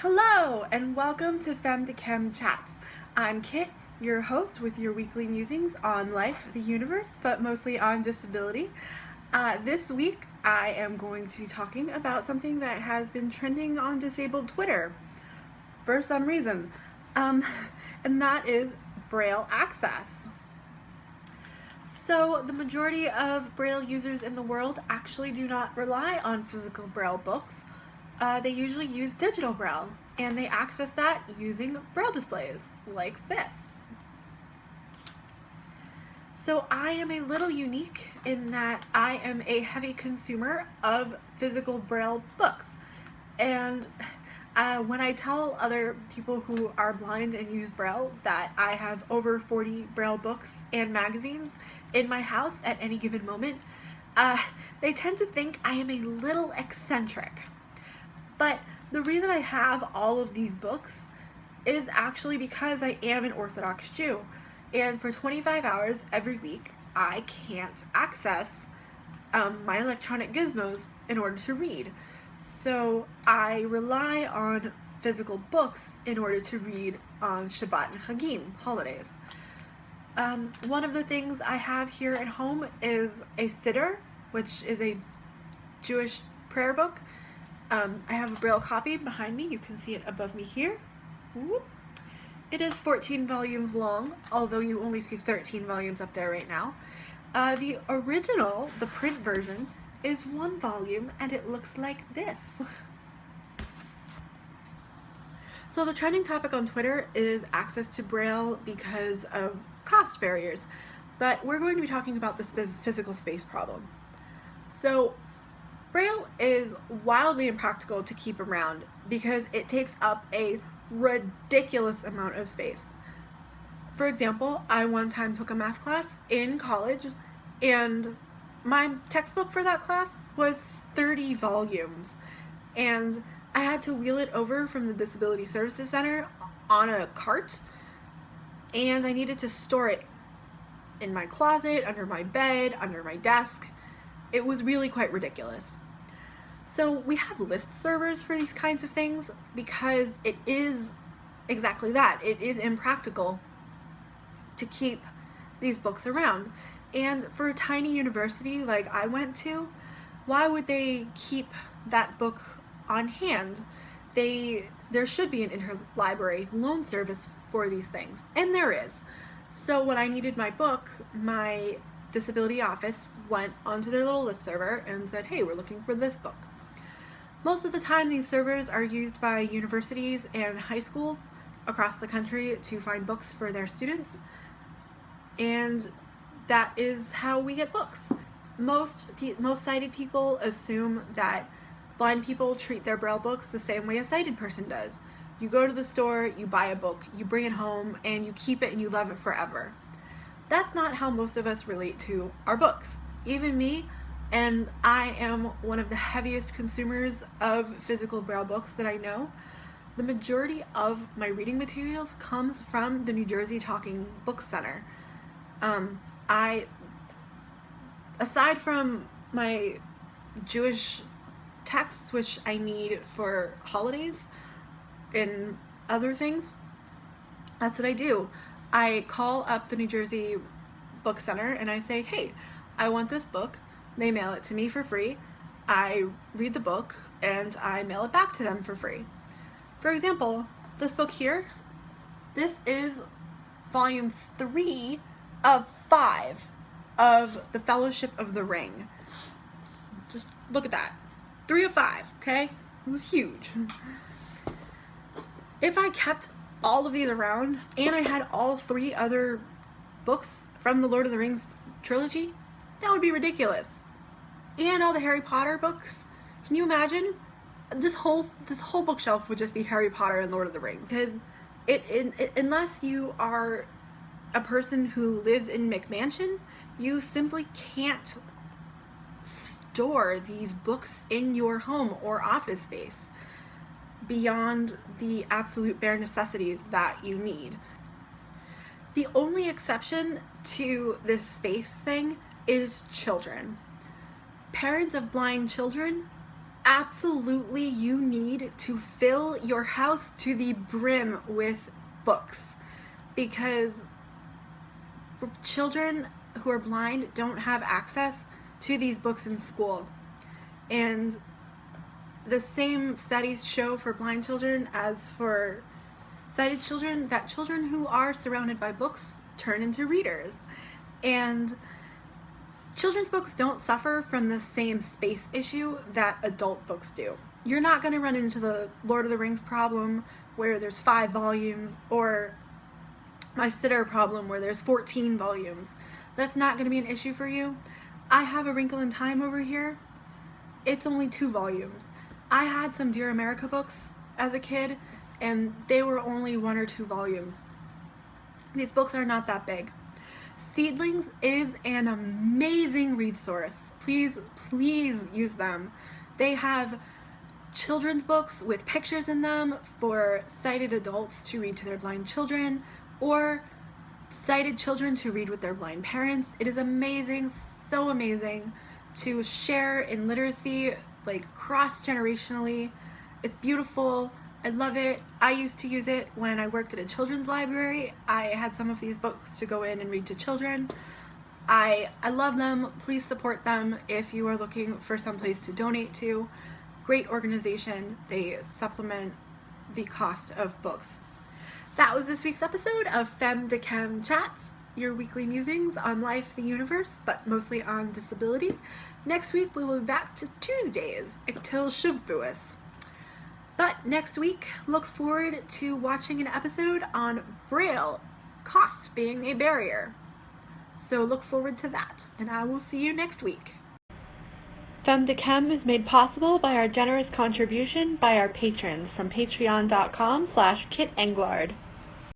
Hello and welcome to Femme de Chem Chats. I'm Kit, your host with your weekly musings on life, the universe, but mostly on disability. This week I am going to be talking about something that has been trending on disabled Twitter for some reason, and that is Braille access. So the majority of Braille users in the world actually do not rely on physical Braille books. They usually use digital Braille, and they access that using Braille displays, like this. So I am a little unique in that I am a heavy consumer of physical Braille books. And when I tell other people who are blind and use Braille that I have over 40 Braille books and magazines in my house at any given moment, they tend to think I am a little eccentric. But the reason I have all of these books is actually because I am an Orthodox Jew. And for 25 hours every week, I can't access my electronic gizmos in order to read. So I rely on physical books in order to read on Shabbat and Chagim, holidays. One of the things I have here at home is a Siddur, which is a Jewish prayer book. I have a Braille copy behind me. You can see it above me here. Whoop. It is 14 volumes long, although you only see 13 volumes up there right now. The original, the print version, is 1 volume and it looks like this. So the trending topic on Twitter is access to Braille because of cost barriers, but we're going to be talking about the physical space problem. So Braille is wildly impractical to keep around because it takes up a ridiculous amount of space. For example, I one time took a math class in college and my textbook for that class was 30 volumes and I had to wheel it over from the Disability Services Center on a cart, and I needed to store it in my closet, under my bed, under my desk. It was really quite ridiculous. So we have list servers for these kinds of things because it is exactly that. It is impractical to keep these books around. And for a tiny university like I went to, why would they keep that book on hand? There should be an interlibrary loan service for these things, and there is. So when I needed my book, my disability office went onto their little list server and said, hey, we're looking for this book. Most of the time these servers are used by universities and high schools across the country to find books for their students, and that is how we get books. Most sighted people assume that blind people treat their Braille books the same way a sighted person does. You go to the store, you buy a book, you bring it home, and you keep it and you love it forever. That's not how most of us relate to our books. Even me, and I am one of the heaviest consumers of physical Braille books that I know. The majority of my reading materials comes from the New Jersey Talking Book Center. Aside from my Jewish texts, which I need for holidays and other things, that's what I do. I call up the New Jersey Book Center and I say, hey, I want this book. They mail it to me for free. I read the book and I mail it back to them for free. For example, this book here, this is volume 3 of 5 of the Fellowship of the Ring. Just look at that. 3 of 5, okay? It was huge. If I kept all of these around and I had all 3 other books from the Lord of the Rings trilogy, that would be ridiculous. And all the Harry Potter books. Can you imagine? This whole bookshelf would just be Harry Potter and Lord of the Rings. Because unless you are a person who lives in McMansion, you simply can't store these books in your home or office space beyond the absolute bare necessities that you need. The only exception to this space thing is children. Parents of blind children absolutely you need to fill your house to the brim with books, because children who are blind don't have access to these books in school. And the same studies show for blind children as for sighted children that children who are surrounded by books turn into readers. And children's books don't suffer from the same space issue that adult books do. You're not going to run into the Lord of the Rings problem where there's 5 volumes, or my Sitter problem where there's 14 volumes. That's not going to be an issue for you. I have A Wrinkle in Time over here. It's only 2 volumes. I had some Dear America books as a kid, and they were only 1 or 2 volumes. These books are not that big. Seedlings is an amazing resource. Please use them. They have children's books with pictures in them for sighted adults to read to their blind children, or sighted children to read with their blind parents. It is amazing, so amazing to share in literacy, like cross-generationally. It's beautiful. I love it. I used to use it when I worked at a children's library. I had some of these books to go in and read to children. I love them. Please support them if you are looking for some place to donate to. Great organization. They supplement the cost of books. That was this week's episode of Femme de Chem Chats, your weekly musings on life, the universe, but mostly on disability. Next week we will be back to Tuesdays until Shavuos. But next week, look forward to watching an episode on Braille, cost being a barrier. So look forward to that, and I will see you next week. Femme de Chem is made possible by our generous contribution by our patrons from patreon.com/KitEnglard.